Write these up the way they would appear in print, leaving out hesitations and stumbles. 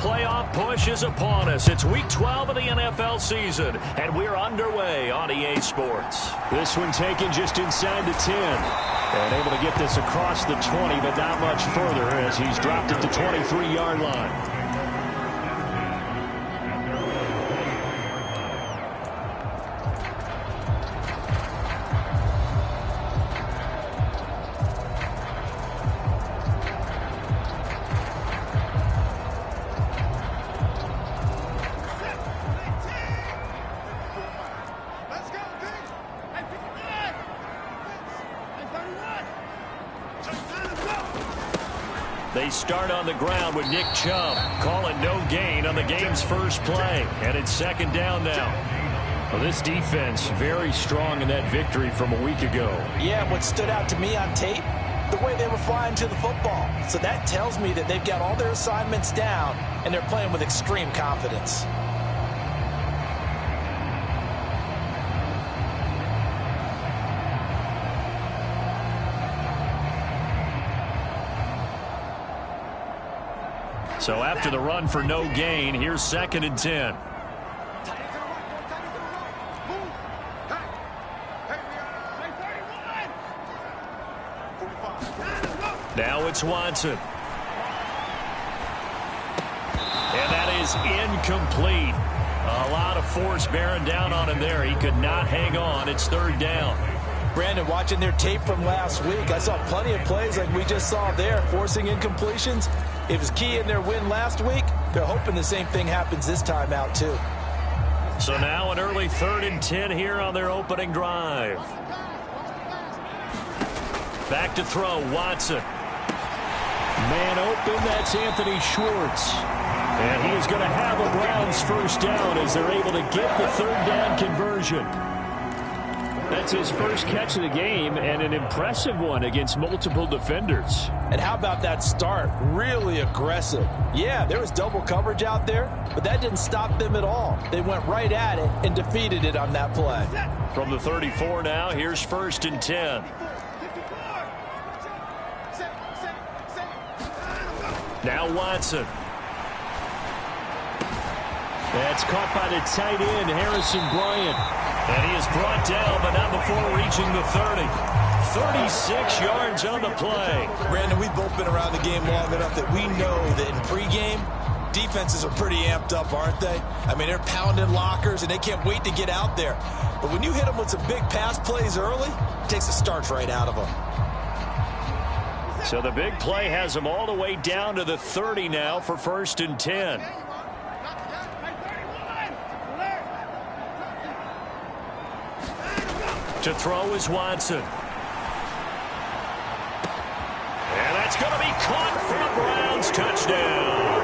playoff push is upon us. It's Week 12 of the NFL season, and we're underway on EA Sports. This one taken just inside the 10. And able to get this across the 20, but not much further as he's dropped at the 23-yard line. They start on the ground with Nick Chubb calling no gain on the game's first play. And it's second down now. Well, this defense very strong in that victory from a week ago. Yeah, what stood out to me on tape, the way they were flying to the football. So that tells me that they've got all their assignments down, and they're playing with extreme confidence. So after the run for no gain, here's second and 10. Now it's Watson. And that is incomplete. A lot of force bearing down on him there. He could not hang on. It's third down. Brandon, watching their tape from last week, I saw plenty of plays like we just saw there, forcing incompletions. It was key in their win last week. They're hoping the same thing happens this time out, too. So now an early third and 10 here on their opening drive. Back to throw, Watson. Man open, that's Anthony Schwartz. And he is going to have a Browns first down as they're able to get the third down conversion. That's his first catch of the game, and an impressive one against multiple defenders. And how about that start? Really aggressive. Yeah, there was double coverage out there, but that didn't stop them at all. They went right at it and defeated it on that play. From the 34 now, here's first and 10. Now Watson. That's caught by the tight end, Harrison Bryant. And he is brought down, but not before reaching the 30. 36 yards on the play. Brandon, we've both been around the game long enough that we know that in pregame, defenses are pretty amped up, aren't they? I mean, they're pounding lockers, and they can't wait to get out there. But when you hit them with some big pass plays early, it takes the starch right out of them. So the big play has them all the way down to the 30 now for first and 10. To throw is Watson. And that's going to be caught for a Browns touchdown.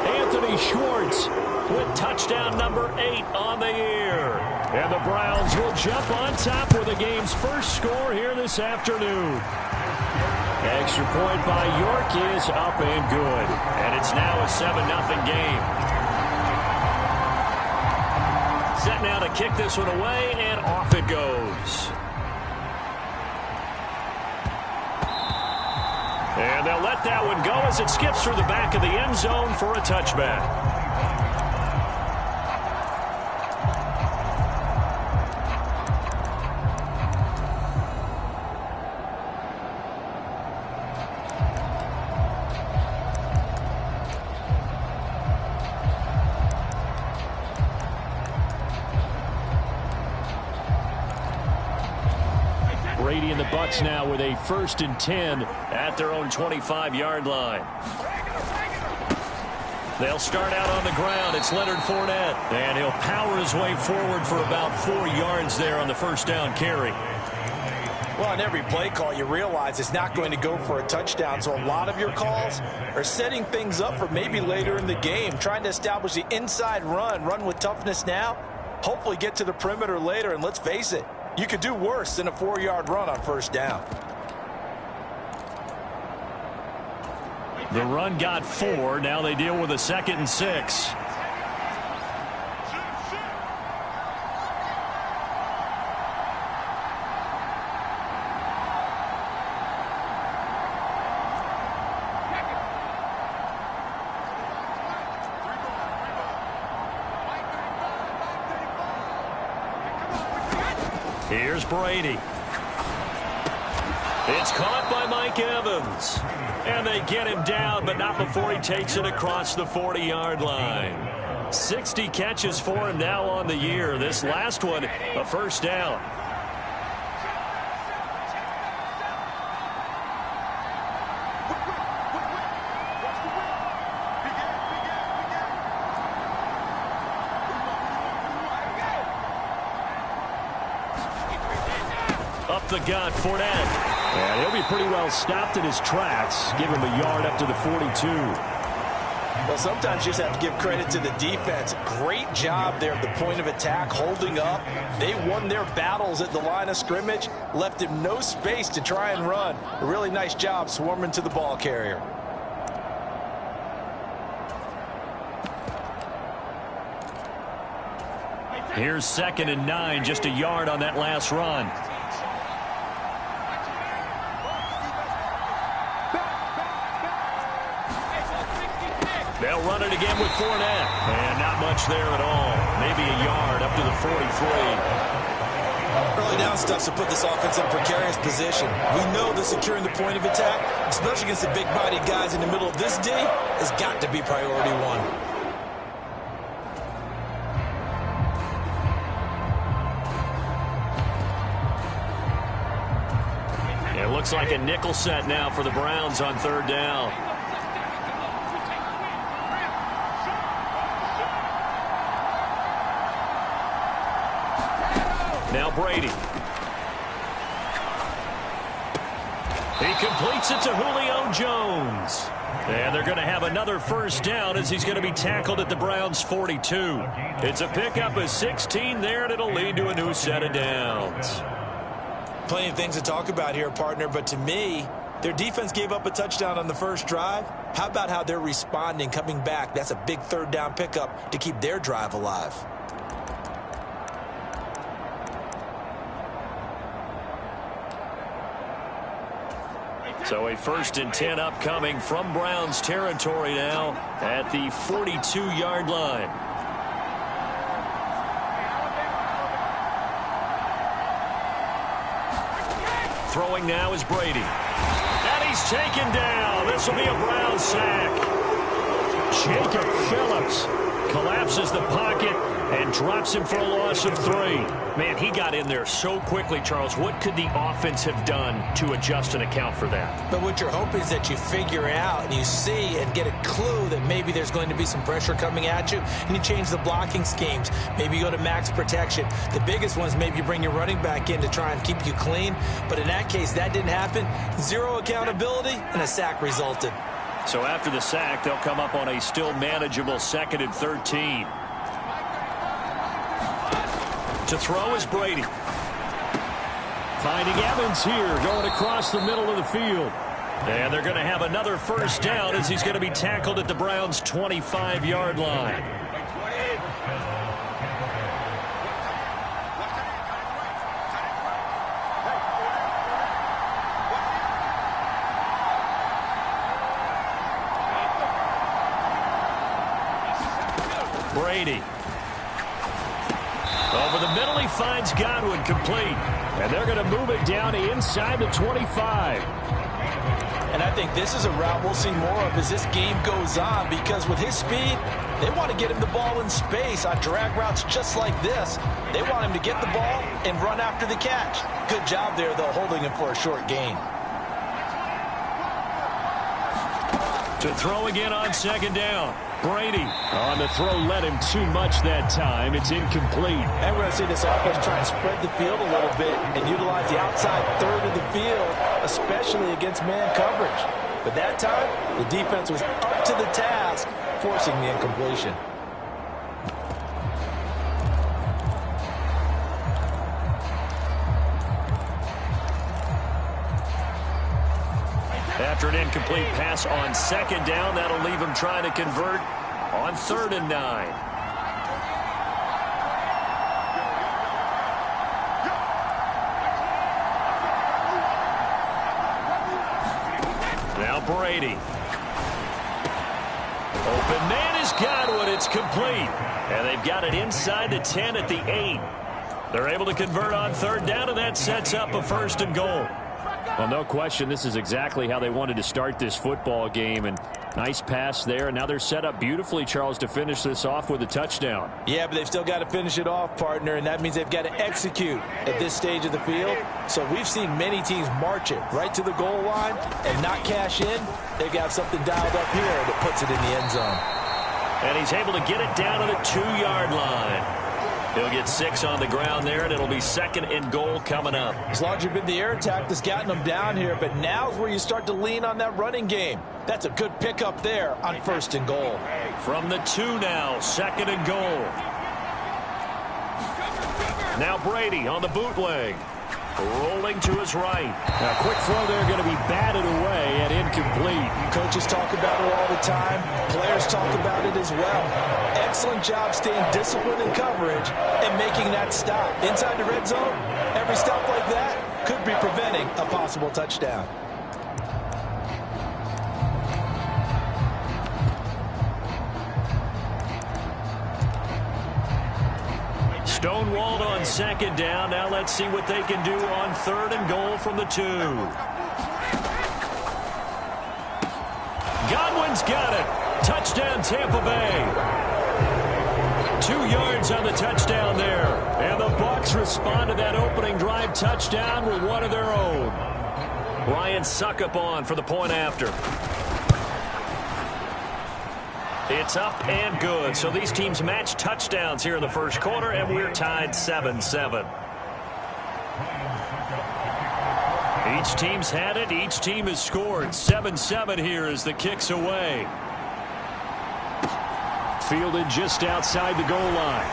Anthony Schwartz with touchdown number 8 on the year. And the Browns will jump on top with the game's first score here this afternoon. Extra point by York is up and good. And it's now a 7-0 game. Set now to kick this one away, and off it goes. And they'll let that one go as it skips through the back of the end zone for a touchback. Brady and the Bucs now with a first and 10 at their own 25-yard line. They'll start out on the ground. It's Leonard Fournette, and he'll power his way forward for about 4 yards there on the first down carry. Well, on every play call, you realize it's not going to go for a touchdown, so a lot of your calls are setting things up for maybe later in the game, trying to establish the inside run with toughness now, hopefully get to the perimeter later, and let's face it, you could do worse than a 4-yard run on first down. The run got 4. Now they deal with a 2nd and 6. Here's Brady. It's caught by Mike Evans. And they get him down, but not before he takes it across the 40-yard line. 60 catches for him now on the year. This last one, a first down. Up the gut, Fournette. And he'll be pretty well stopped in his tracks. Give him a yard up to the 42. Well, sometimes you just have to give credit to the defense. Great job there at the point of attack, holding up. They won their battles at the line of scrimmage, left him no space to try and run. A really nice job swarming to the ball carrier. Here's 2nd and 9, just a yard on that last run. They'll run it again with Fournette. And not much there at all. Maybe a yard up to the 43. Early down stuff to put this offense in a precarious position. We know that securing the point of attack, especially against the big-bodied guys in the middle of this D, has got to be priority one. It looks like a nickel set now for the Browns on 3rd down. Now Brady. He completes it to Julio Jones. And they're going to have another first down as he's going to be tackled at the Browns' 42. It's a pickup of 16 there, and it'll lead to a new set of downs. Plenty of things to talk about here, partner, but to me, their defense gave up a touchdown on the first drive. How about how they're responding, coming back? That's a big 3rd down pickup to keep their drive alive. So a 1st and 10 upcoming from Browns territory now at the 42-yard line. Throwing now is Brady. And he's taken down. This will be a Brown sack. Jacob Phillips collapses the pocket and drops him for a loss of 3. Man, he got in there so quickly, Charles. What could the offense have done to adjust and account for that? But what you're hoping is that you figure out and you see and get a clue that maybe there's going to be some pressure coming at you, and you change the blocking schemes. Maybe you go to max protection. The biggest one is maybe you bring your running back in to try and keep you clean. But in that case, that didn't happen. 0 accountability, and a sack resulted. So after the sack, they'll come up on a still manageable 2nd and 13. To throw is Brady. Finding Evans here, going across the middle of the field. And they're going to have another first down as he's going to be tackled at the Browns' 25-yard line. Brady. Over the middle, he finds Godwin, complete. And they're going to move it down to inside the 25. And I think this is a route we'll see more of as this game goes on, because with his speed, they want to get him the ball in space on drag routes just like this. They want him to get the ball and run after the catch. Good job there, though, holding him for a short gain. To throw again on 2nd down. Brady on the throw, led him too much that time. It's incomplete. And we're going to see this offense try and spread the field a little bit and utilize the outside 3rd of the field, especially against man coverage. But that time, the defense was up to the task, forcing the incompletion. After an incomplete pass on 2nd down, that'll leave him trying to convert on 3rd and 9. Now Brady. Open man is Godwin. It's complete. And they've got it inside the 10 at the 8. They're able to convert on third down, and that sets up a 1st and goal. Well, no question, this is exactly how they wanted to start this football game. And nice pass there. And now they're set up beautifully, Charles, to finish this off with a touchdown. Yeah, but they've still got to finish it off, partner, and that means they've got to execute at this stage of the field. So we've seen many teams march it right to the goal line and not cash in. They've got something dialed up here that puts it in the end zone. And he's able to get it down to the 2-yard line. He'll get 6 on the ground there, and it'll be 2nd and goal coming up. It's largely been the air attack that's gotten them down here, but now's where you start to lean on that running game. That's a good pickup there on 1st and goal. From the 2 now, 2nd and goal. Now Brady on the bootleg. Rolling to his right. Now, quick throw there going to be batted away and incomplete. Coaches talk about it all the time. Players talk about it as well. Excellent job staying disciplined in coverage and making that stop. Inside the red zone, every stop like that could be preventing a possible touchdown. Stonewalled on 2nd down. Now let's see what they can do on 3rd and goal from the 2. Godwin's got it. Touchdown, Tampa Bay. 2 yards on the touchdown there. And the Bucs respond to that opening drive touchdown with one of their own. Ryan Suckup on for the point after. It's up and good. So these teams match touchdowns here in the 1st quarter, and we're tied 7-7. Each team's had it. Each team has scored. 7-7 here as the kick's away. Fielded just outside the goal line.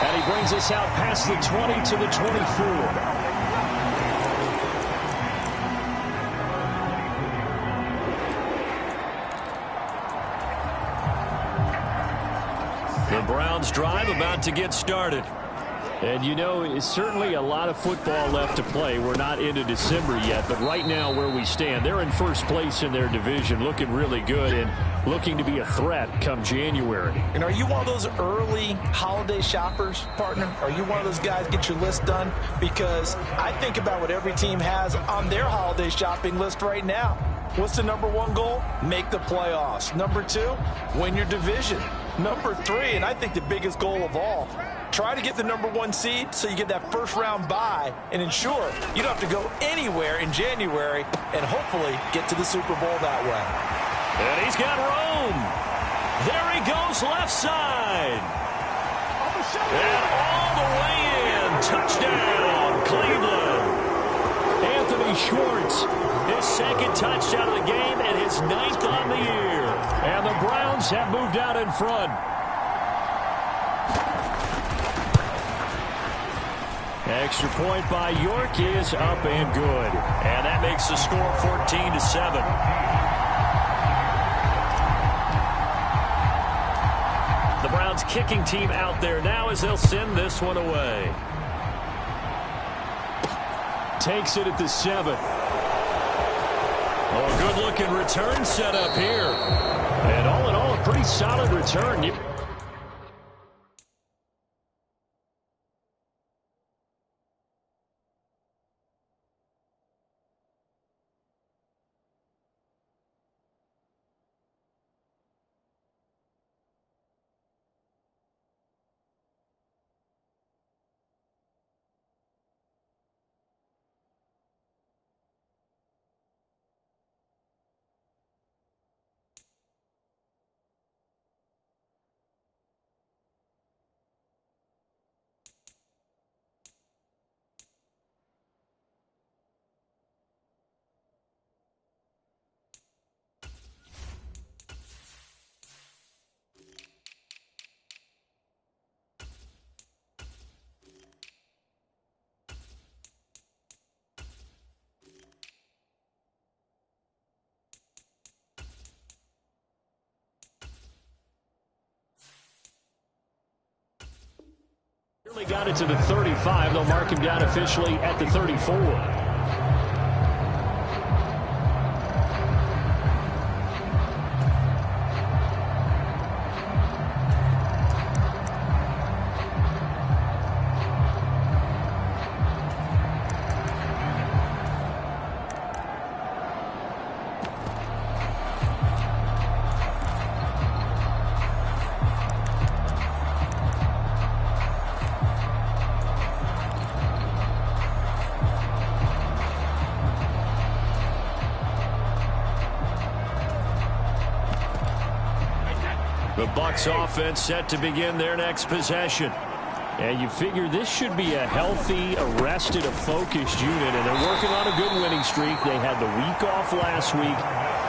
And he brings us out past the 20 to the 24. The Browns drive about to get started. And, you know, it's certainly a lot of football left to play. We're not into December yet, but right now where we stand, they're in 1st place in their division, looking really good and looking to be a threat come January. And are you one of those early holiday shoppers, partner? Are you one of those guys get your list done? Because I think about what every team has on their holiday shopping list right now. What's the number 1 goal? Make the playoffs. Number 2, win your division. Number 3, and I think the biggest goal of all, try to get the number 1 seed so you get that 1st round bye and ensure you don't have to go anywhere in January and hopefully get to the Super Bowl that way. And he's got Rome. There he goes left side. And all the way in. Touchdown, Cleveland. Anthony Schwartz. His 2nd touchdown of the game and his 9th on the year. And the Browns have moved out in front. Extra point by York is up and good. And that makes the score 14-7. The Browns kicking team out there now as they'll send this one away. Takes it at the 7. Oh, a good-looking return set up here. And all in all, a pretty solid return. Nearly got it to the 35. They'll mark him down officially at the 34. The Bucs offense set to begin their next possession. And you figure this should be a healthy, arrested, a focused unit, and they're working on a good winning streak. They had the week off last week.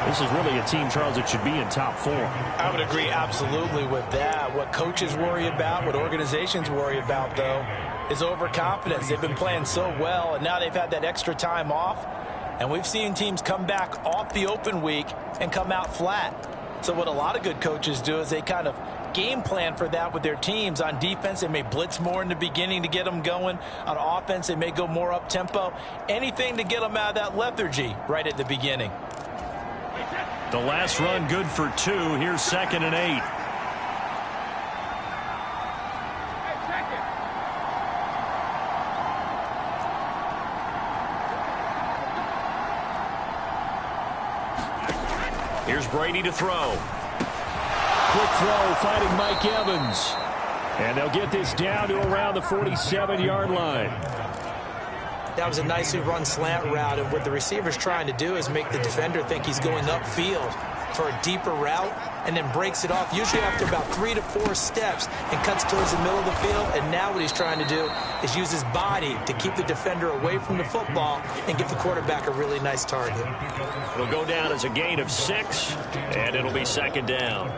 This is really a team, Charles, that should be in top 4. I would agree absolutely with that. What coaches worry about, what organizations worry about, though, is overconfidence. They've been playing so well, and now they've had that extra time off. And we've seen teams come back off the open week and come out flat. So what a lot of good coaches do is they kind of game plan for that with their teams. On defense, they may blitz more in the beginning to get them going. On offense, they may go more up-tempo. Anything to get them out of that lethargy right at the beginning. The last run good for 2. Here's 2nd and 8. Here's Brady to throw. Quick throw, fighting Mike Evans. And they'll get this down to around the 47-yard line. That was a nicely run slant route, and what the receiver's trying to do is make the defender think he's going upfield for a deeper route, and then breaks it off, usually after about 3 to 4 steps, and cuts towards the middle of the field. And now what he's trying to do is use his body to keep the defender away from the football and give the quarterback a really nice target. It'll go down as a gain of 6, and it'll be 2nd down.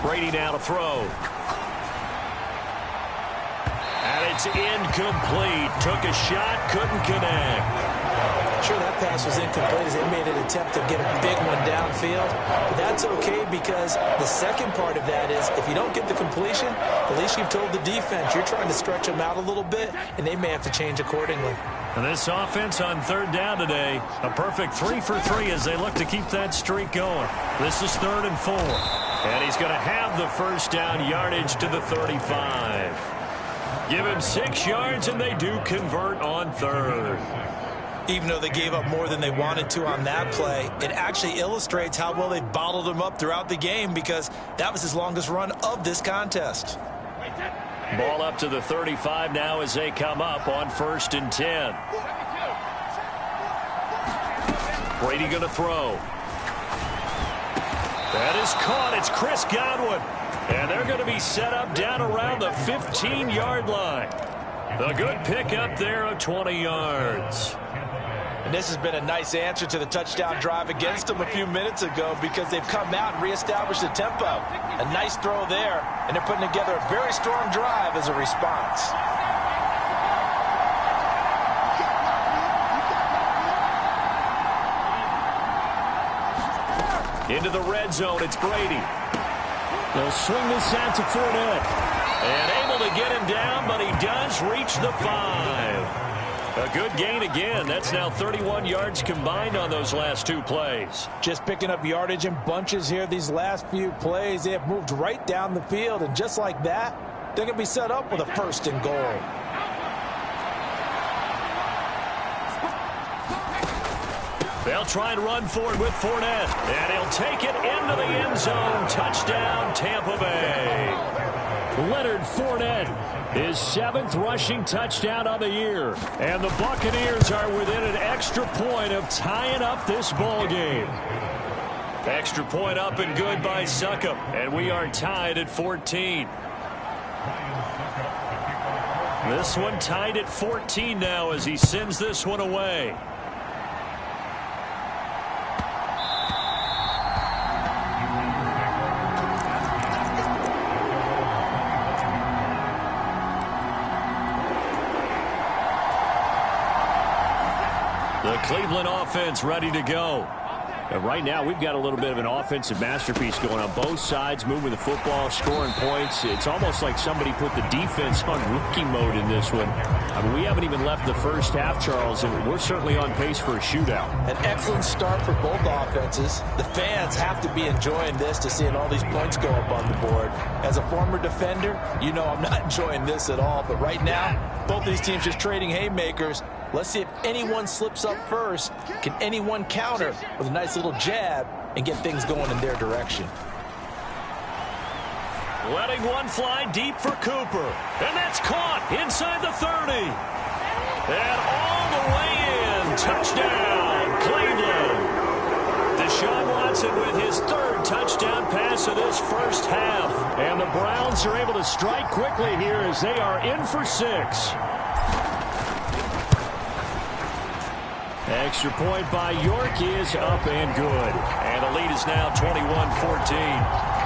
Brady now to throw. And it's incomplete. Took a shot, couldn't connect. Sure, that pass was incomplete as they made an attempt to get a big one downfield. But that's okay, because the second part of that is if you don't get the completion, at least you've told the defense you're trying to stretch them out a little bit, and they may have to change accordingly. And this offense on 3rd down today, a perfect 3 for 3 as they look to keep that streak going. This is 3rd and 4. And he's going to have the first down, yardage to the 35. Give him 6 yards, and they do convert on 3rd. Even though they gave up more than they wanted to on that play, it actually illustrates how well they've bottled him up throughout the game, because that was his longest run of this contest. Ball up to the 35 now as they come up on 1st and 10. Brady going to throw. That is caught. It's Chris Godwin. And they're going to be set up down around the 15-yard line. The good pickup there of 20 yards. And this has been a nice answer to the touchdown drive against them a few minutes ago, because they've come out and reestablished the tempo. A nice throw there, and they're putting together a very strong drive as a response. Into the red zone, it's Brady. They'll swing this out to Fournette. And able to get him down, but he does reach the 5. A good gain again. That's now 31 yards combined on those last 2 plays. Just picking up yardage in bunches here these last few plays. They have moved right down the field, and just like that, they're going to be set up with a 1st and goal. They'll try and run forward with Fournette. And he'll take it into the end zone. Touchdown, Tampa Bay. Leonard Fournette, his 7th rushing touchdown on the year. And the Buccaneers are within an extra point of tying up this ball game. Extra point up and good by Succop. And we are tied at 14. This one tied at 14 now as he sends this one away. The Cleveland offense ready to go. And right now, we've got a little bit of an offensive masterpiece going on both sides, moving the football, scoring points. It's almost like somebody put the defense on rookie mode in this one. I mean, we haven't even left the first half, Charles, and we're certainly on pace for a shootout. An excellent start for both offenses. The fans have to be enjoying this to seeing all these points go up on the board. As a former defender, you know I'm not enjoying this at all. But right now, both these teams just trading haymakers. Let's see if anyone slips up first. Can anyone counter with a nice little jab and get things going in their direction? Letting one fly deep for Cooper. And that's caught inside the 30. And all the way in. Touchdown, Cleveland. Deshaun Watson with his third touchdown pass of this first half. And the Browns are able to strike quickly here as they are in for 6. Extra point by York is up and good. And the lead is now 21-14.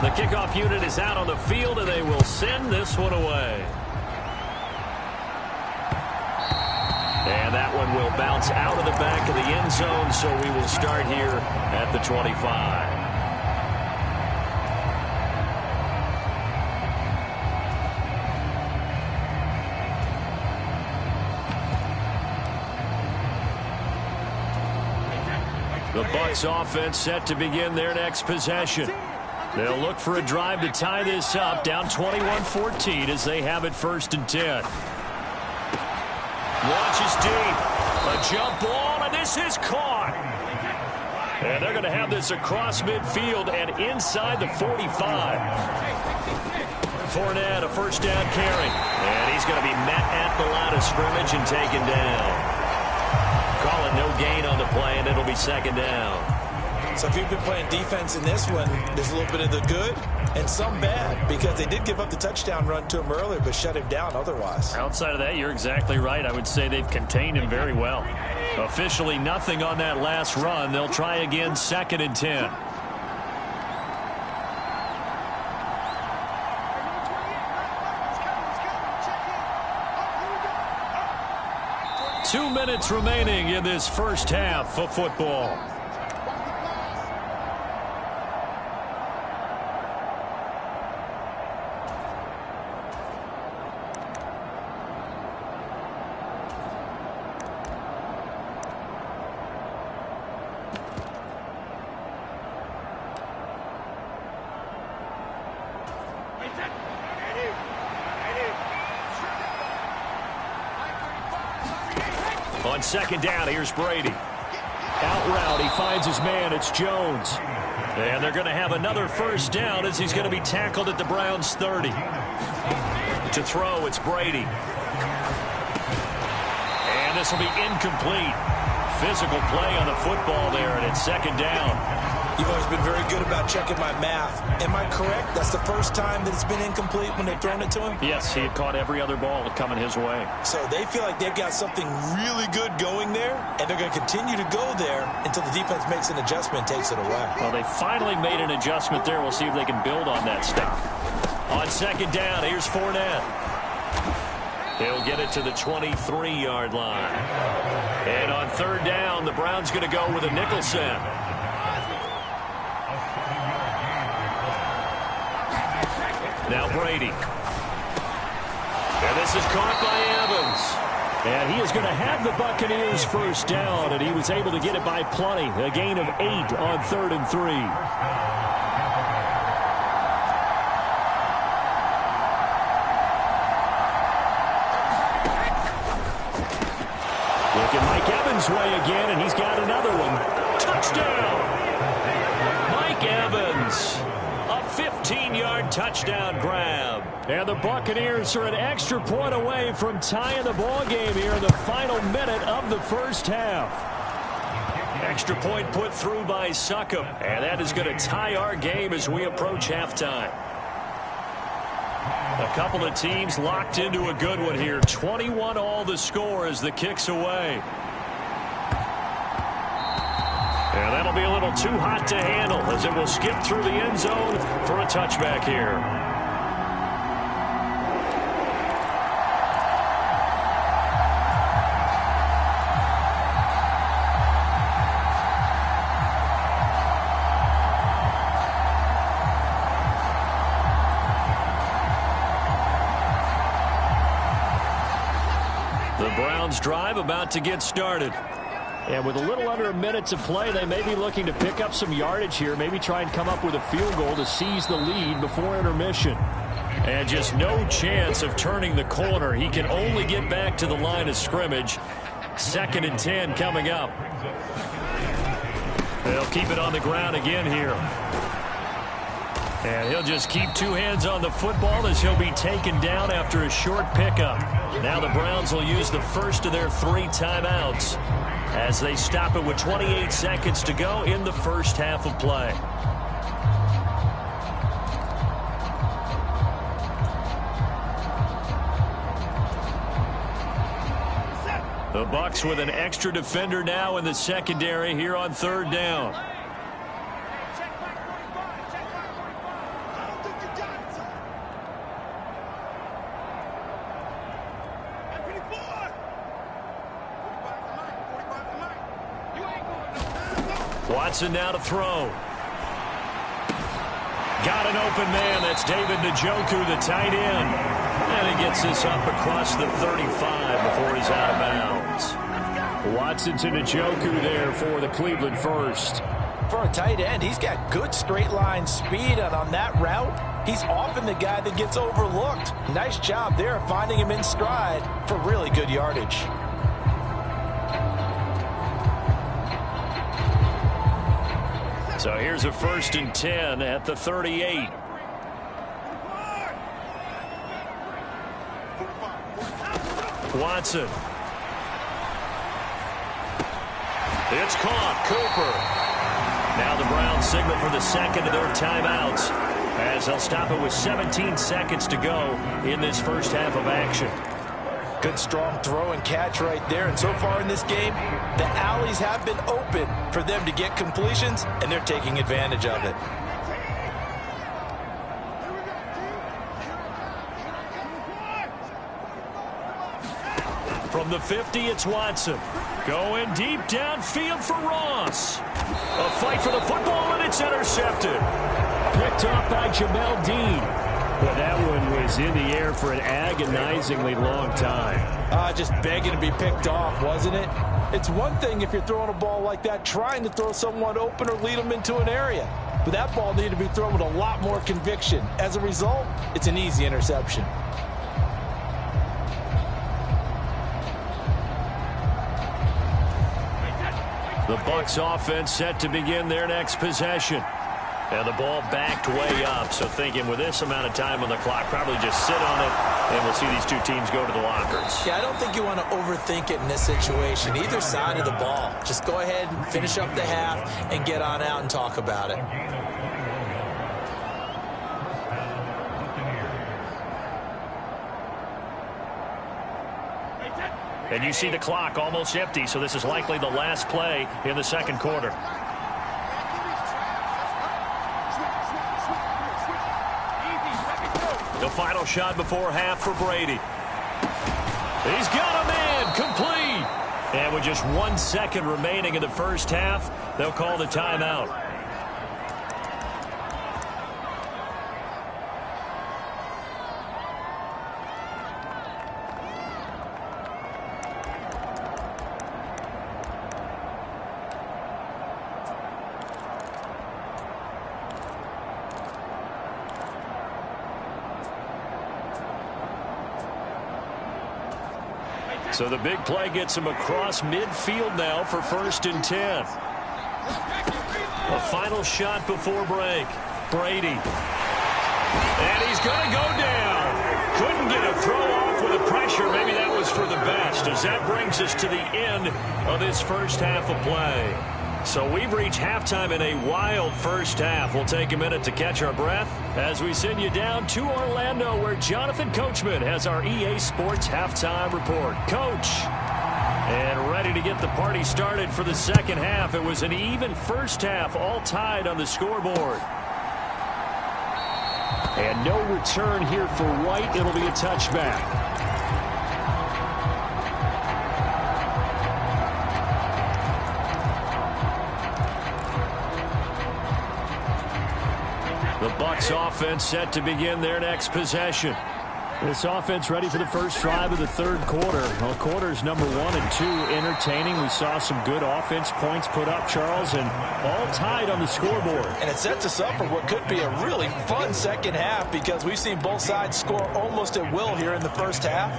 The kickoff unit is out on the field, and they will send this one away. And that one will bounce out of the back of the end zone, so we will start here at the 25. The Bucs offense set to begin their next possession. They'll look for a drive to tie this up, down 21-14 as they have it 1st and 10. Launches deep. A jump ball, and this is caught. And they're going to have this across midfield and inside the 45. Fournette, a first down carry. And he's going to be met at the line of scrimmage and taken down. Calling no gain on the play, and it'll be 2nd down. So if you've been playing defense in this one, there's a little bit of the good and some bad, because they did give up the touchdown run to him earlier but shut him down otherwise. Outside of that, you're exactly right. I would say they've contained him very well. Officially nothing on that last run. They'll try again 2nd and 10. Two minutes remaining in this first half of football. On 2nd down, here's Brady. Out route, he finds his man. It's Jones. And they're going to have another first down as he's going to be tackled at the Browns' 30. To throw, it's Brady. And this will be incomplete. Physical play on the football there, and it's 2nd down. You've always been very good about checking my math. Am I correct? That's the first time that it's been incomplete when they've thrown it to him? Yes, he had caught every other ball coming his way. So they feel like they've got something really good going there, and they're going to continue to go there until the defense makes an adjustment and takes it away. Well, they finally made an adjustment there. We'll see if they can build on that stop. On 2nd down, here's Fournette. He'll get it to the 23-yard line. And on 3rd down, the Browns going to go with a nickel set. Now Brady. And this is caught by Evans. And he is going to have the Buccaneers first down, and he was able to get it by plenty. A gain of 8 on 3rd and 3. Looking Mike Evans' way again, and he's got another one. Touchdown! Mike Evans. A 15-yard touchdown grab. And the Buccaneers are an extra point away from tying the ball game here in the final minute of the first half. Extra point put through by Succop. And that is going to tie our game as we approach halftime. A couple of teams locked into a good one here. 21 all the score as the kick's away. And that'll be a little too hot to handle as it will skip through the end zone for a touchback here. The Browns drive about to get started. And with a little under a minute to play, they may be looking to pick up some yardage here, maybe try and come up with a field goal to seize the lead before intermission. And just no chance of turning the corner. He can only get back to the line of scrimmage. 2nd and 10 coming up. They'll keep it on the ground again here. And he'll just keep 2 hands on the football as he'll be taken down after a short pickup. Now the Browns will use the first of their 3 timeouts as they stop it with 28 seconds to go in the first half of play. The Bucs with an extra defender now in the secondary here on 3rd down. Watson now to throw. Got an open man. That's David Njoku, the tight end. And he gets this up across the 35 before he's out of bounds. Watson to Njoku there for the Cleveland first. For a tight end, he's got good straight line speed, and on that route, he's often the guy that gets overlooked. Nice job there finding him in stride for really good yardage. So here's a 1st and 10 at the 38. Watson. It's caught. Cooper. Now the Browns signal for the 2nd of their timeouts as they'll stop it with 17 seconds to go in this first half of action. Good strong throw and catch right there. And so far in this game, the alleys have been open for them to get completions, and they're taking advantage of it. From the 50, it's Watson. Going deep downfield for Ross. A fight for the football, and it's intercepted. Picked off by Jamel Dean. Well, that one was in the air for an agonizingly long time. Just begging to be picked off, wasn't it? It's one thing if you're throwing a ball like that, trying to throw someone open or lead them into an area. But that ball needed to be thrown with a lot more conviction. As a result, it's an easy interception. The Bucs offense set to begin their next possession. And the ball backed way up, so thinking with this amount of time on the clock, probably just sit on it, and we'll see these 2 teams go to the lockers. Yeah, I don't think you want to overthink it in this situation, either side of the ball. Just go ahead and finish up the half and get on out and talk about it. And you see the clock almost empty, so this is likely the last play in the 2nd quarter. The final shot before half for Brady. He's got a man, complete. And with just 1 second remaining in the first half, they'll call the timeout. So the big play gets him across midfield now for 1st and 10. A final shot before break. Brady. And he's going to go down. Couldn't get a throw off with the pressure. Maybe that was for the best, as that brings us to the end of this first half of play. So we've reached halftime in a wild first half. We'll take a minute to catch our breath as we send you down to Orlando, where Jonathan Coachman has our EA Sports halftime report. Coach, and ready to get the party started for the second half. It was an even first half, all tied on the scoreboard. And no return here for White. It'll be a touchback. The Bucs offense set to begin their next possession. This offense ready for the first drive of the third quarter. Well, quarters number 1 and 2 entertaining. We saw some good offense points put up, Charles, and all tied on the scoreboard. And it sets us up for what could be a really fun second half because we've seen both sides score almost at will here in the first half.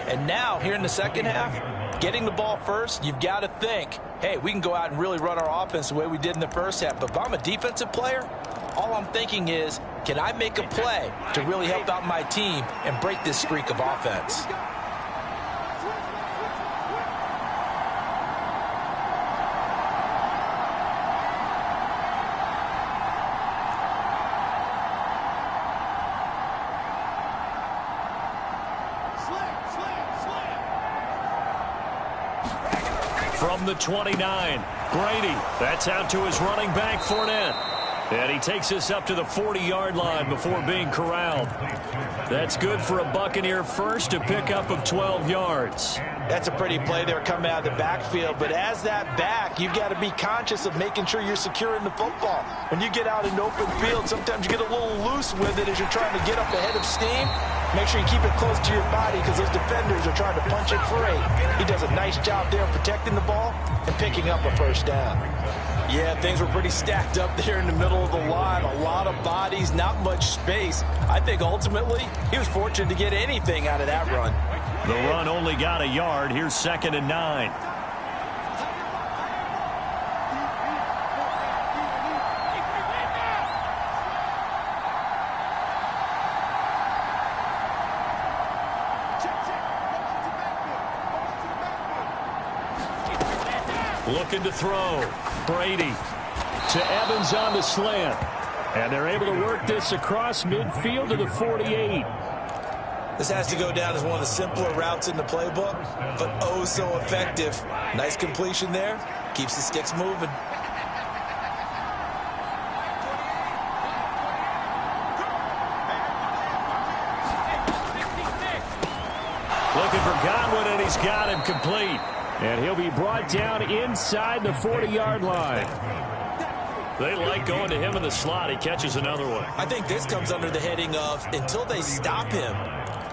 And now, here in the second half, getting the ball first, you've got to think, hey, we can go out and really run our offense the way we did in the first half. But if I'm a defensive player, all I'm thinking is, can I make a play to really help out my team and break this streak of offense? From the 29, Brady. That's out to his running back, Fournette. And he takes us up to the 40-yard line before being corralled. That's good for a Buccaneer first, a pickup of 12 yards. That's a pretty play there coming out of the backfield. But as that back, you've got to be conscious of making sure you're securing the football. When you get out in open field, sometimes you get a little loose with it as you're trying to get up ahead of steam. Make sure you keep it close to your body because those defenders are trying to punch it free. He does a nice job there protecting the ball and picking up a first down. Yeah, things were pretty stacked up there in the middle of the line. A lot of bodies, not much space. I think ultimately he was fortunate to get anything out of that run. The run only got a yard. Here's 2nd and 9. Looking to throw. Brady to Evans on the slant. And they're able to work this across midfield to the 48. This has to go down as one of the simpler routes in the playbook, but oh so effective. Nice completion there. Keeps the sticks moving. Looking for Godwin, and he's got him complete. And he'll be brought down inside the 40-yard line. They like going to him in the slot. He catches another one. I think this comes under the heading of until they stop him,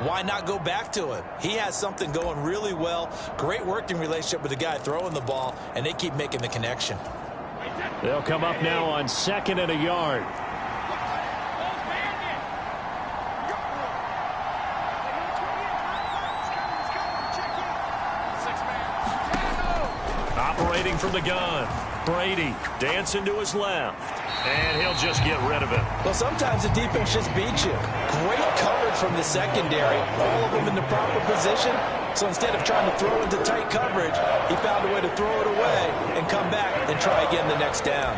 why not go back to him? He has something going really well. Great working relationship with the guy throwing the ball, and they keep making the connection. They'll come up now on 2nd and a yard. Operating from the gun. Brady dancing to his left. And he'll just get rid of it. Well, sometimes the defense just beats you. Great coverage from the secondary. All of them in the proper position. So instead of trying to throw into tight coverage, he found a way to throw it away and come back and try again the next down.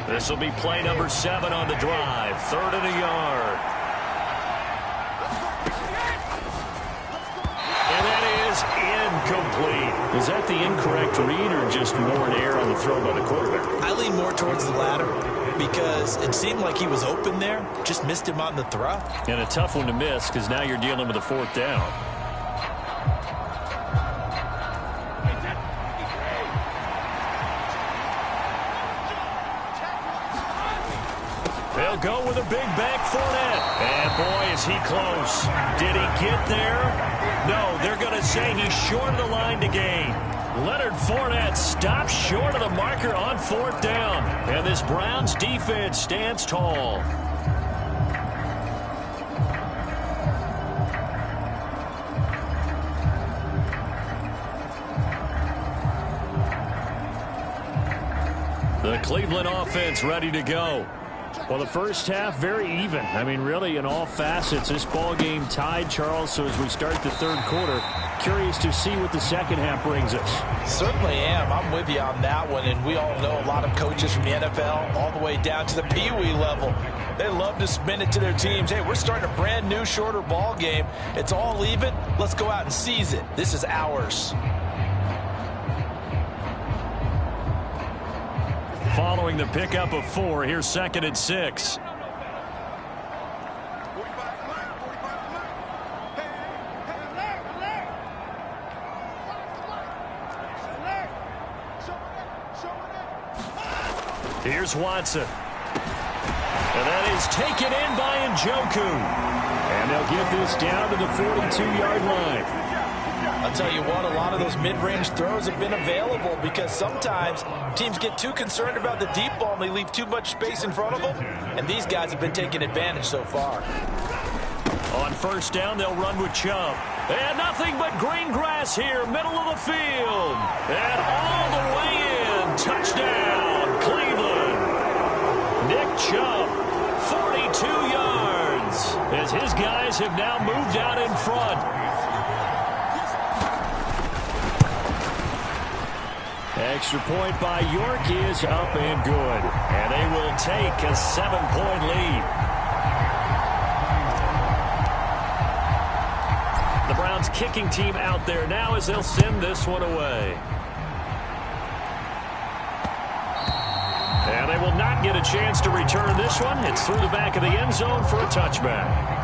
This will be play number 7 on the drive. 3rd and a yard. And that is incomplete. Was that the incorrect read or just more in air on the throw by the quarterback? I lean more towards the latter because it seemed like he was open there. Just missed him on the throw. And a tough one to miss because now you're dealing with a 4th down. They'll go with a big back Fournette. And boy, is he close. Did he get there? No, they're going to say he's short of the line to gain. Leonard Fournette stops short of the marker on 4th down. And this Browns defense stands tall. The Cleveland offense ready to go. Well, the first half, very even. I mean, really, in all facets, this ball game tied, Charles. So as we start the third quarter, curious to see what the second half brings us. Certainly am. I'm with you on that one. And we all know a lot of coaches from the NFL all the way down to the Pee Wee level. They love to spin it to their teams. Hey, we're starting a brand new, shorter ball game. It's all even. Let's go out and seize it. This is ours. Following the pickup of 4, here's 2nd and 6. Here's Watson. And that is taken in by Njoku. And they'll get this down to the 42-yard line. I'll tell you what, a lot of those mid-range throws have been available because sometimes teams get too concerned about the deep ball and they leave too much space in front of them. And these guys have been taking advantage so far. On first down, they'll run with Chubb. And nothing but green grass here, middle of the field. And all the way in. Touchdown, Cleveland. Nick Chubb, 42 yards, as his guys have now moved out in front. Extra point by York is up and good. And they will take a 7-point lead. The Browns kicking team out there now as they'll send this one away. And they will not get a chance to return this one. It's through the back of the end zone for a touchback.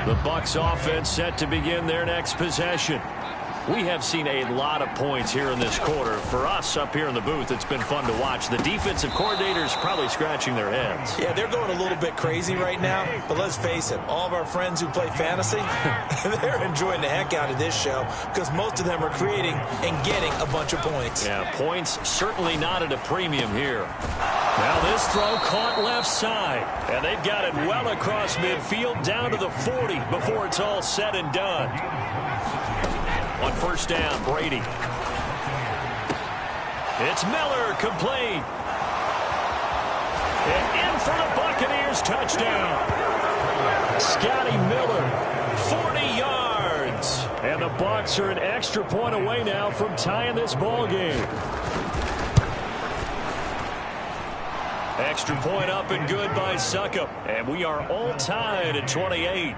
The Bucs offense set to begin their next possession. We have seen a lot of points here in this quarter. For us up here in the booth, it's been fun to watch. The defensive coordinators probably scratching their heads. Yeah, they're going a little bit crazy right now. But let's face it, all of our friends who play fantasy, they're enjoying the heck out of this show because most of them are creating and getting a bunch of points. Yeah, points certainly not at a premium here. Now this throw caught left side. And they've got it well across midfield down to the 40 before it's all said and done. On first down, Brady. It's Miller, complete. And in for the Buccaneers, touchdown. Scotty Miller, 40 yards. And the Bucs are an extra point away now from tying this ball game. Extra point up and good by Succop. And we are all tied at 28.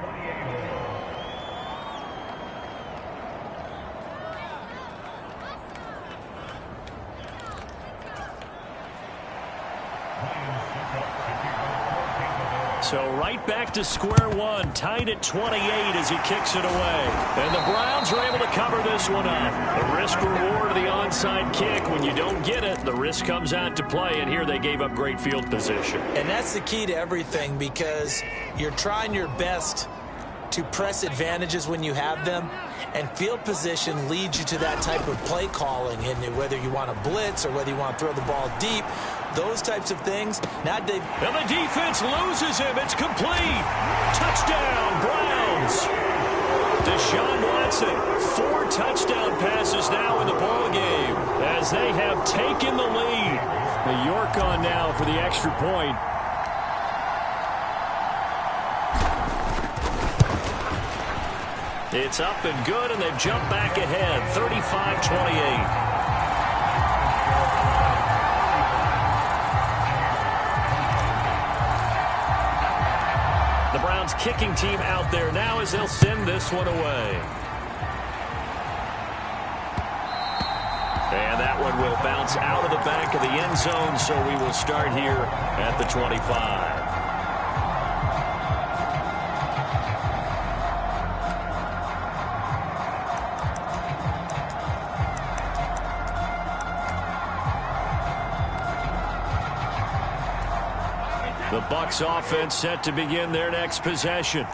So right back to square one, tied at 28 as he kicks it away. And the Browns are able to cover this one up. The risk reward of the onside kick. When you don't get it, the risk comes out to play, and here they gave up great field position. And that's the key to everything because you're trying your best to press advantages when you have them, and field position leads you to that type of play calling, and whether you want to blitz or whether you want to throw the ball deep, those types of things. Now they and the defense loses him. It's complete. Touchdown, Browns. Deshaun Watson, 4 touchdown passes now in the ball game as they have taken the lead. The York on now for the extra point. It's up and good, and they've jumped back ahead, 35-28. The Browns kicking team out there now as they'll send this one away. And that one will bounce out of the back of the end zone, so we will start here at the 25. The Bucs offense set to begin their next possession.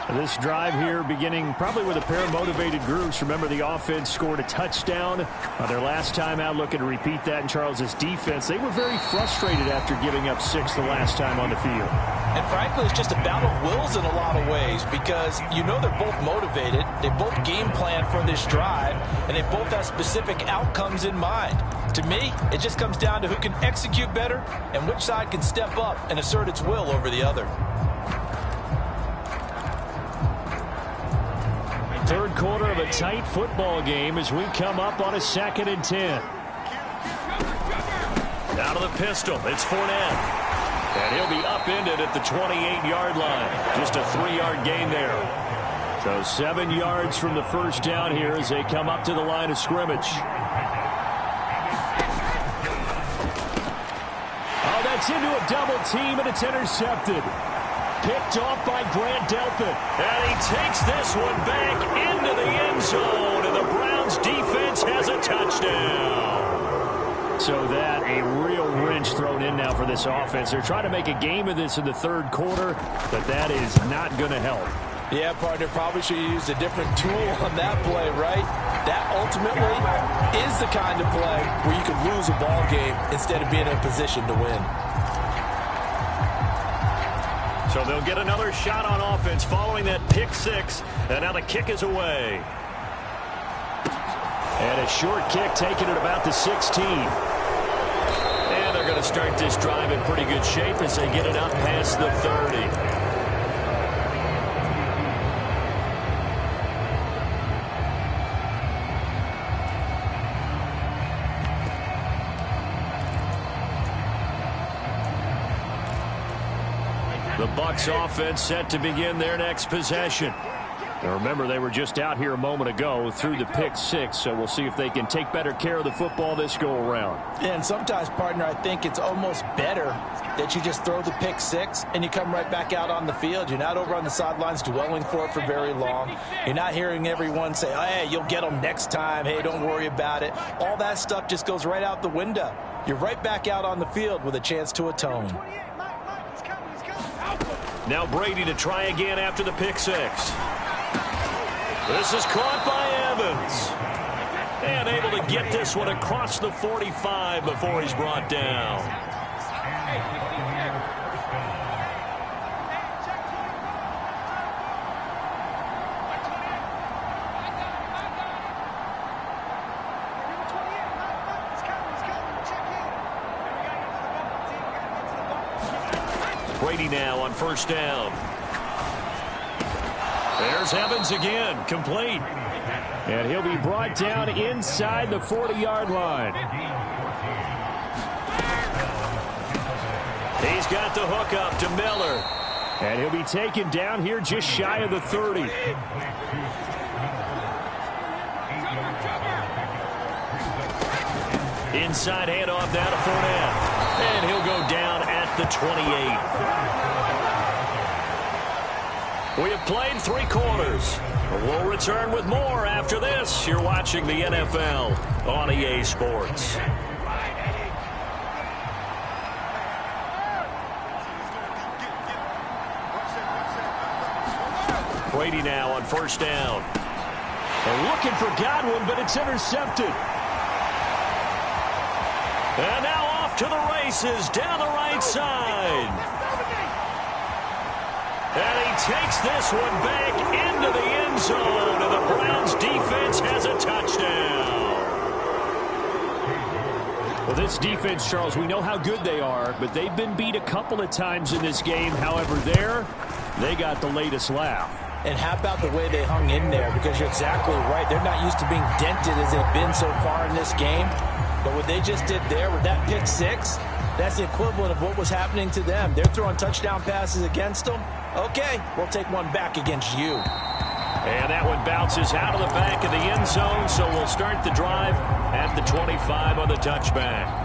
This drive here beginning probably with a pair of motivated groups. Remember, the offense scored a touchdown their last time out, looking to repeat that in Charles's defense. They were very frustrated after giving up 6 the last time on the field. And frankly, it's just a battle of wills in a lot of ways because you know they're both motivated. They both game plan for this drive, and they both have specific outcomes in mind. To me, it just comes down to who can execute better and which side can step up and assert its will over the other. Third quarter of a tight football game as we come up on a 2nd and 10. Out of the pistol, it's Fournette. And he'll be upended at the 28-yard line. Just a 3-yard gain there. So 7 yards from the first down here as they come up to the line of scrimmage. Oh, that's into a double team, and it's intercepted. picked off by Grant Delpit. And he takes this one back into the end zone, and the Browns defense has a touchdown. So that a real wrench thrown in now for this offense. They're trying to make a game of this in the third quarter, but that is not going to help. Yeah, partner, probably should have used a different tool on that play, right? That ultimately is the kind of play where you could lose a ball game instead of being in a position to win. So they'll get another shot on offense following that pick six, and now the kick is away. And a short kick taken at about the 16. And they're going to start this drive in pretty good shape as they get it up past the 30. The Bucs offense set to begin their next possession. Now remember, they were just out here a moment ago through the pick six, so we'll see if they can take better care of the football this go around. Yeah, and sometimes, partner, I think it's almost better that you just throw the pick six and you come right back out on the field. You're not over on the sidelines dwelling for it for very long. You're not hearing everyone say, oh, hey, you'll get them next time. Hey, don't worry about it. All that stuff just goes right out the window. You're right back out on the field with a chance to atone. Now Brady to try again after the pick six. This is caught by Evans. And able to get this one across the 45 before he's brought down. Brady now on first down. There's Evans again, complete. And he'll be brought down inside the 40-yard line. He's got the hook up to Miller. And he'll be taken down here just shy of the 30. Inside handoff now to Fournette. And he'll go down at the 28. We have played 3 quarters. We'll return with more after this. You're watching the NFL on EA Sports. Brady now on first down. They're looking for Godwin, but it's intercepted. And now off to the races down the right side. And he takes this one back into the end zone, and the Browns defense has a touchdown. Well, this defense, Charles, we know how good they are, but they've been beat a couple of times in this game. However, they got the latest laugh. And how about the way they hung in there? Because you're exactly right. They're not used to being dented as they've been so far in this game. But what they just did there with that pick six, that's the equivalent of what was happening to them. They're throwing touchdown passes against them. Okay, we'll take one back against you. And that one bounces out of the back of the end zone, so we'll start the drive at the 25 on the touchback.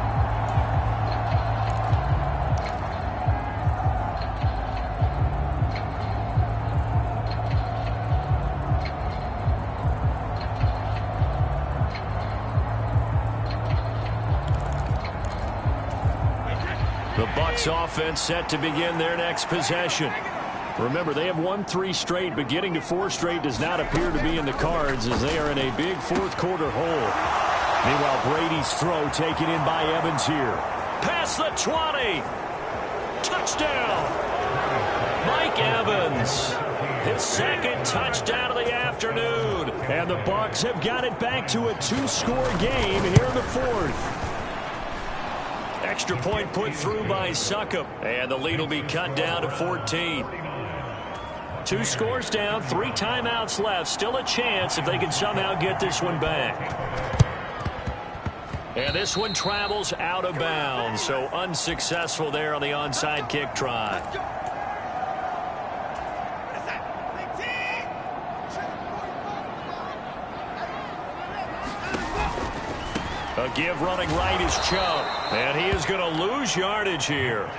The Bucs offense set to begin their next possession. Remember, they have won 3 straight, but getting to 4 straight does not appear to be in the cards as they are in a big fourth quarter hole. Meanwhile, Brady's throw taken in by Evans here. Past the 20. Touchdown. Mike Evans. His second touchdown of the afternoon. And the Bucs have got it back to a 2-score game here in the fourth. Extra point put through by Succop. And the lead will be cut down to 14. 2 scores down, 3 timeouts left. Still a chance if they can somehow get this one back. And this one travels out of bounds, so unsuccessful there on the onside kick try. A give running right is Chubb. And he is going to lose yardage here.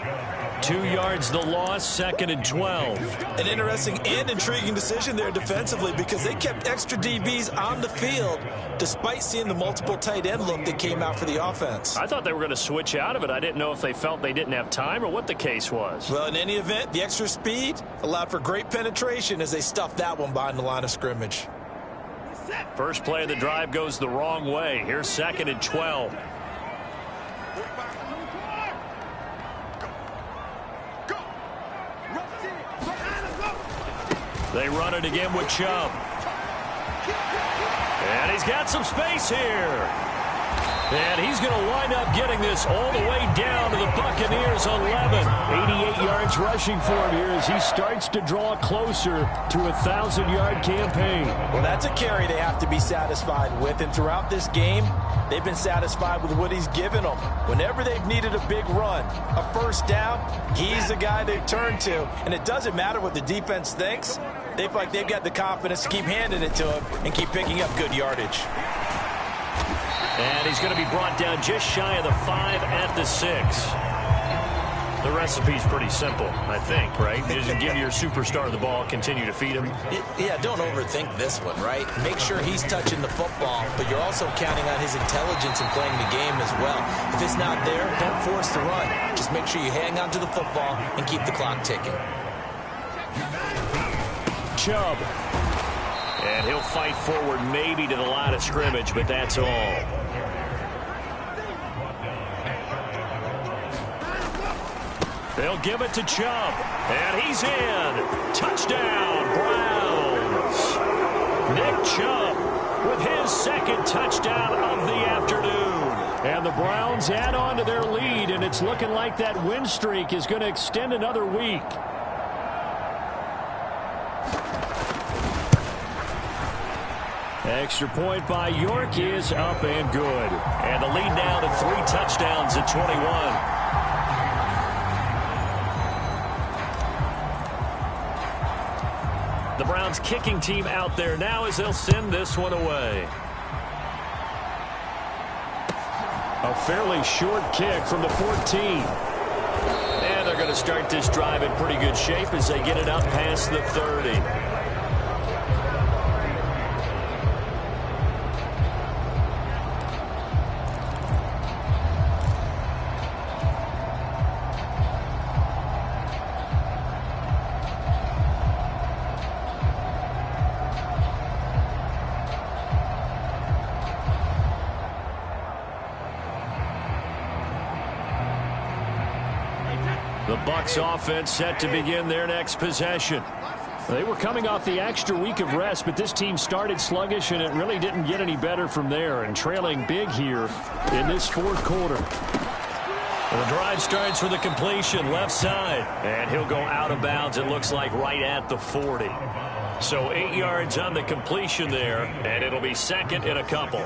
2 yards the loss, 2nd and 12. An interesting and intriguing decision there defensively because they kept extra DBs on the field despite seeing the multiple tight end look that came out for the offense. I thought they were going to switch out of it. I didn't know if they felt they didn't have time or what the case was. Well, in any event, the extra speed allowed for great penetration as they stuffed that one behind the line of scrimmage. First play of the drive goes the wrong way. Here's 2nd and 12. They run it again with Chubb. And he's got some space here. And he's going to wind up getting this all the way down to the Buccaneers 11. 88 yards rushing for him here as he starts to draw closer to a 1,000-yard campaign. Well, that's a carry they have to be satisfied with. And throughout this game, they've been satisfied with what he's given them. Whenever they've needed a big run, a first down, he's the guy they've turned to. And it doesn't matter what the defense thinks. They feel like they've got the confidence to keep handing it to him and keep picking up good yardage. And he's going to be brought down just shy of the 5 at the 6. The recipe's pretty simple, I think, right? You just give your superstar the ball, continue to feed him. Yeah, don't overthink this one, right? Make sure he's touching the football, but you're also counting on his intelligence in playing the game as well. If it's not there, don't force the run. Just make sure you hang on to the football and keep the clock ticking. Chubb. And he'll fight forward maybe to the line of scrimmage, but that's all. They'll give it to Chubb. And he's in. Touchdown, Browns. Nick Chubb with his 2nd touchdown of the afternoon. And the Browns add on to their lead, and it's looking like that win streak is going to extend another week. Extra point by York is up and good. And the lead now to 3 touchdowns at 21. The Browns kicking team out there now as they'll send this one away. A fairly short kick from the 14. And they're going to start this drive in pretty good shape as they get it up past the 30. The Bucs offense set to begin their next possession. They were coming off the extra week of rest, but this team started sluggish, and it really didn't get any better from there, and trailing big here in this 4th quarter. The drive starts with a completion left side, and he'll go out of bounds, it looks like, right at the 40. So 8 yards on the completion there, and it'll be 2nd and a couple.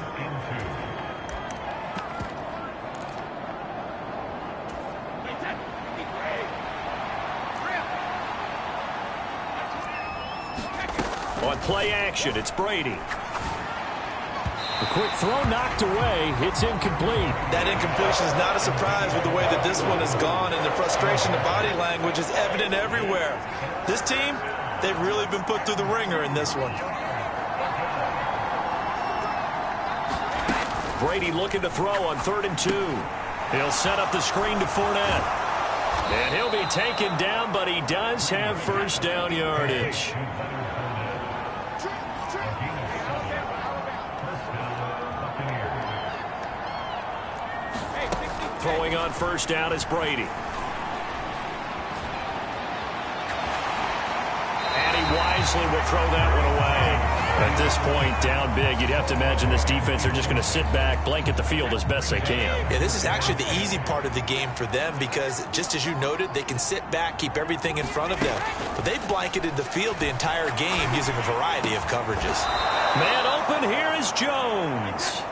On play action, it's Brady. A quick throw knocked away. It's incomplete. That incompletion is not a surprise with the way that this one has gone, and the frustration, the body language is evident everywhere. This team, they've really been put through the ringer in this one. Brady looking to throw on 3rd and 2. He'll set up the screen to Fournette. And he'll be taken down, but he does have first down yardage. Throwing on first down is Brady. And he wisely will throw that one away. At this point, down big, you'd have to imagine this defense are just going to sit back, blanket the field as best they can. Yeah, this is actually the easy part of the game for them because, just as you noted, they can sit back, keep everything in front of them. But they've blanketed the field the entire game using a variety of coverages. Man open, here is Jones.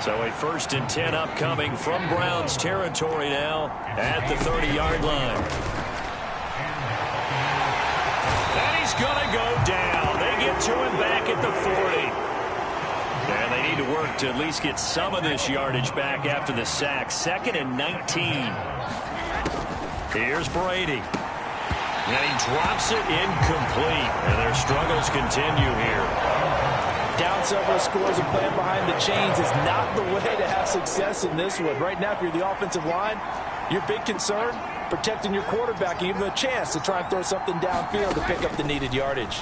So a 1st and 10 upcoming from Browns territory now at the 30-yard line. And he's going to go down. They get to him back at the 40. And they need to work to at least get some of this yardage back after the sack. 2nd and 19. Here's Brady. And he drops it incomplete. And their struggles continue here. Down several scores and playing behind the chains is not the way to have success in this one. Right now, if you're the offensive line, your big concern, protecting your quarterback and give him a chance to try and throw something downfield to pick up the needed yardage.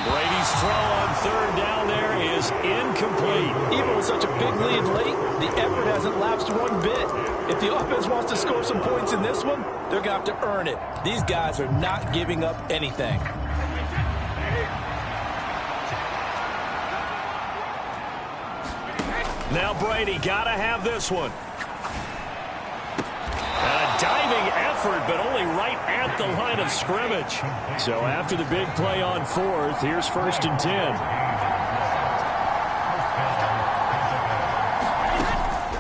Brady's throw on third down there is incomplete. Even with such a big lead late, the effort hasn't lapsed one bit. If the offense wants to score some points in this one, they're going to have to earn it. These guys are not giving up anything. Now Brady got to have this one. A diving effort, but only right at the line of scrimmage. So after the big play on fourth, here's 1st and 10.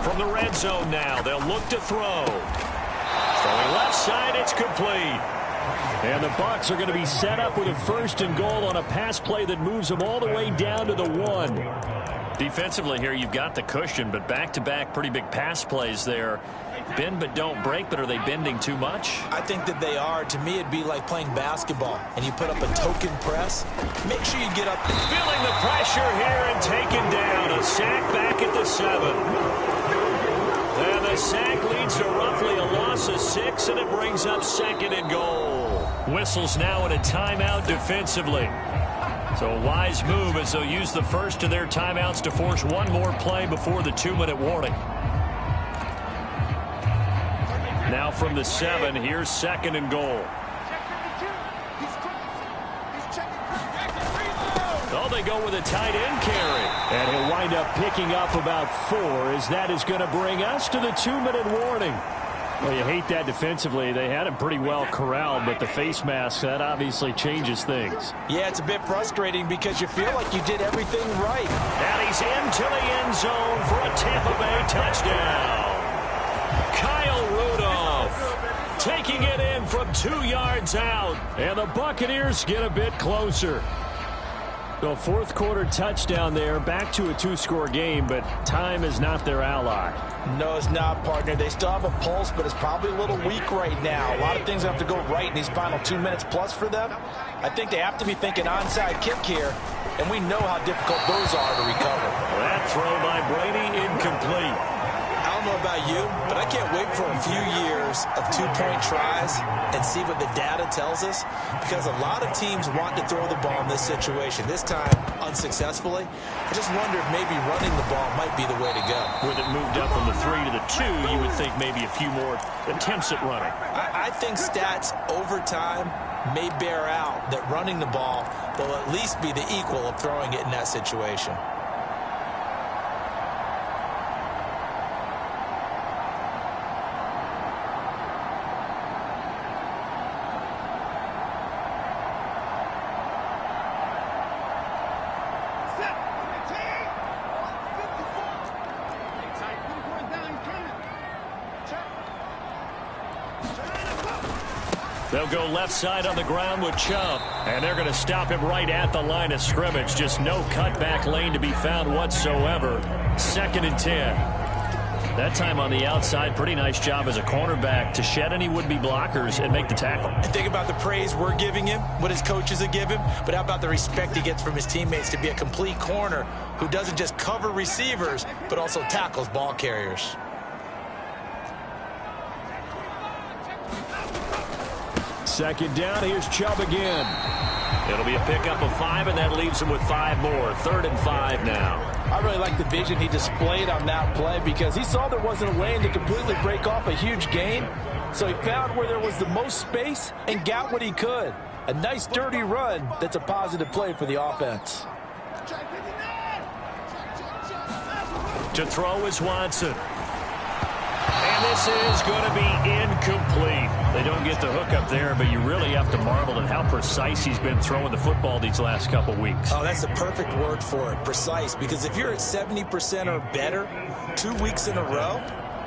From the red zone now, they'll look to throw. Throwing left side, it's complete. And the Bucs are going to be set up with a 1st and goal on a pass play that moves them all the way down to the 1. Defensively here, you've got the cushion, but back-to-back pretty big pass plays there. Bend but don't break, but are they bending too much? I think that they are. To me, it'd be like playing basketball, and you put up a token press. Make sure you get up. Feeling the pressure here and taken down. A sack back at the 7. And the sack leads to roughly a loss of 6, and it brings up 2nd and goal. Whistles now at a timeout defensively. So a wise move as they'll use the first of their timeouts to force one more play before the 2-minute warning. Now from the 7, here's 2nd and goal. Oh, they go with a tight end carry. And he'll wind up picking up about 4 as that is going to bring us to the 2-minute warning. Well, you hate that defensively. They had him pretty well corralled, but the face mask, that obviously changes things. Yeah, it's a bit frustrating because you feel like you did everything right. And he's into the end zone for a Tampa Bay touchdown. Kyle Rudolph taking it in from 2 yards out. And the Buccaneers get a bit closer. The 4th quarter touchdown there, back to a 2-score game, but time is not their ally. No, it's not, partner. They still have a pulse, but it's probably a little weak right now. A lot of things have to go right in these final 2 minutes plus for them. I think they have to be thinking onside kick here, and we know how difficult those are to recover. That throw by Brady incomplete. I don't know about you, but I can't wait for a few years of 2-point tries and see what the data tells us, because a lot of teams want to throw the ball in this situation. This time, unsuccessfully. I just wonder if maybe running the ball might be the way to go. With it moved up from the 3 to the 2, you would think maybe a few more attempts at running. I think stats over time may bear out that running the ball will at least be the equal of throwing it in that situation. They'll go left side on the ground with Chubb. And they're going to stop him right at the line of scrimmage. Just no cutback lane to be found whatsoever. 2nd and 10. That time on the outside, pretty nice job as a cornerback to shed any would-be blockers and make the tackle. And think about the praise we're giving him, what his coaches have given him, but how about the respect he gets from his teammates to be a complete corner who doesn't just cover receivers, but also tackles ball carriers. Second down, here's Chubb again. It'll be a pickup of 5, and that leaves him with 5 more. 3rd and 5 now. I really like the vision he displayed on that play because he saw there wasn't a lane to completely break off a huge gain. So he found where there was the most space and got what he could. A nice, dirty run that's a positive play for the offense. To throw is Watson. And this is going to be incomplete. They don't get the hook up there, but you really have to marvel at how precise he's been throwing the football these last couple weeks. Oh, that's the perfect word for it, precise. Because if you're at 70% or better 2 weeks in a row,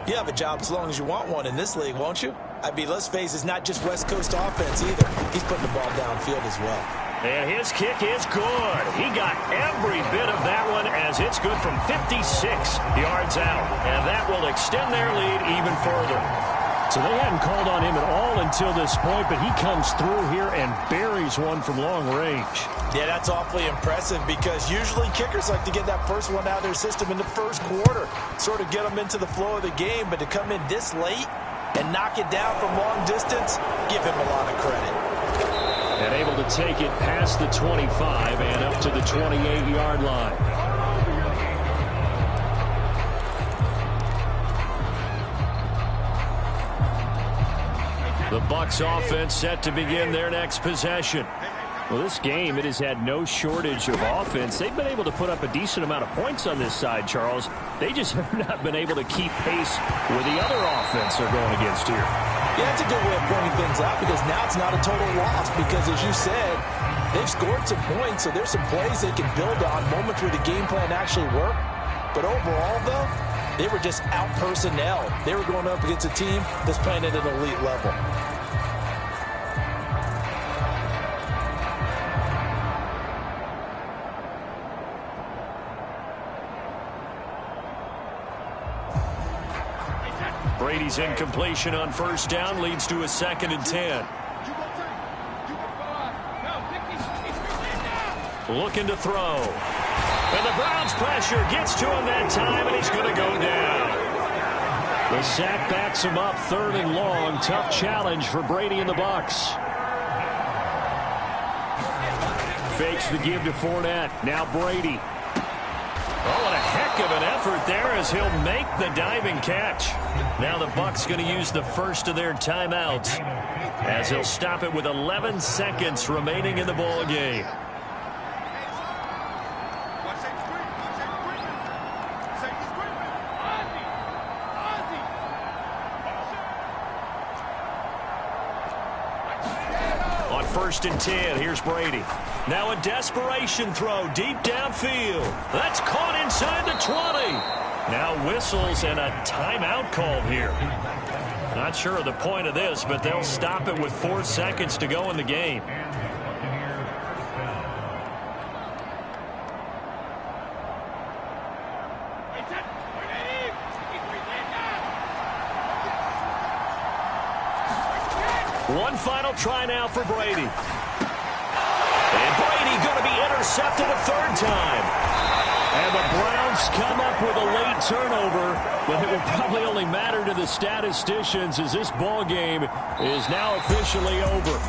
you have a job as long as you want one in this league, won't you? I mean, let's face it, it's not just West Coast offense either. He's putting the ball downfield as well. And his kick is good. He got every bit of that one as it's good from 56 yards out. And that will extend their lead even further. So they hadn't called on him at all until this point, but he comes through here and buries one from long range. Yeah, that's awfully impressive because usually kickers like to get that first one out of their system in the first quarter, sort of get them into the flow of the game, but to come in this late and knock it down from long distance, give him a lot of credit. And able to take it past the 25 and up to the 28-yard line. The Bucs offense set to begin their next possession. Well, this game, it has had no shortage of offense. They've been able to put up a decent amount of points on this side, Charles. They just have not been able to keep pace with the other offense they're going against here. Yeah, that's a good way of pointing things out because now it's not a total loss because, as you said, they've scored some points, so there's some plays they can build on, moments where the game plan actually worked. But overall, though, they were just out-personnel. They were going up against a team that's playing at an elite level. Brady's incompletion on first down leads to a 2nd and 10. Looking to throw. And the Browns pressure gets to him that time, and he's going to go down. The sack backs him up 3rd and long. Tough challenge for Brady and the Bucs. Fakes the give to Fournette. Now Brady. Oh, and a heck of an effort there as he'll make the diving catch. Now the Bucs going to use the first of their timeouts as he'll stop it with 11 seconds remaining in the ball game. On 1st and 10, here's Brady. Now a desperation throw deep downfield. That's caught inside the 20. Now whistles and a timeout called here. Not sure of the point of this, but they'll stop it with 4 seconds to go in the game. One final try now for Brady. And Brady going to be intercepted a 3rd time. And the Browns come up with a late turnover, but it will probably only matter to the statisticians as this ball game is now officially over.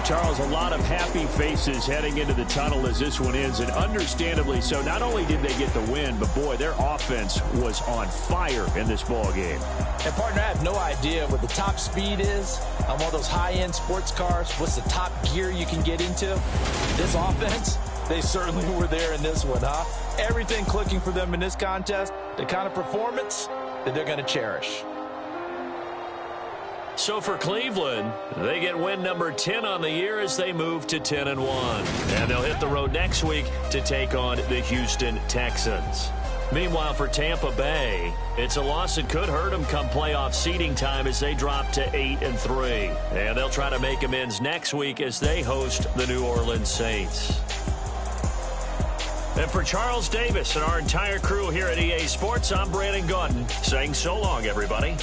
Charles, a lot of happy faces heading into the tunnel as this one ends, and understandably so. Not only did they get the win, but boy, their offense was on fire in this ball game. And partner, I have no idea what the top speed is on one of those high-end sports cars. What's the top gear you can get into? This offense, they certainly were there in this one, huh? Everything clicking for them in this contest, the kind of performance that they're going to cherish. So for Cleveland, they get win number 10 on the year as they move to 10-1. And they'll hit the road next week to take on the Houston Texans. Meanwhile, for Tampa Bay, it's a loss that could hurt them come playoff seeding time as they drop to 8-3. And they'll try to make amends next week as they host the New Orleans Saints. And for Charles Davis and our entire crew here at EA Sports, I'm Brandon Gaudin saying so long, everybody.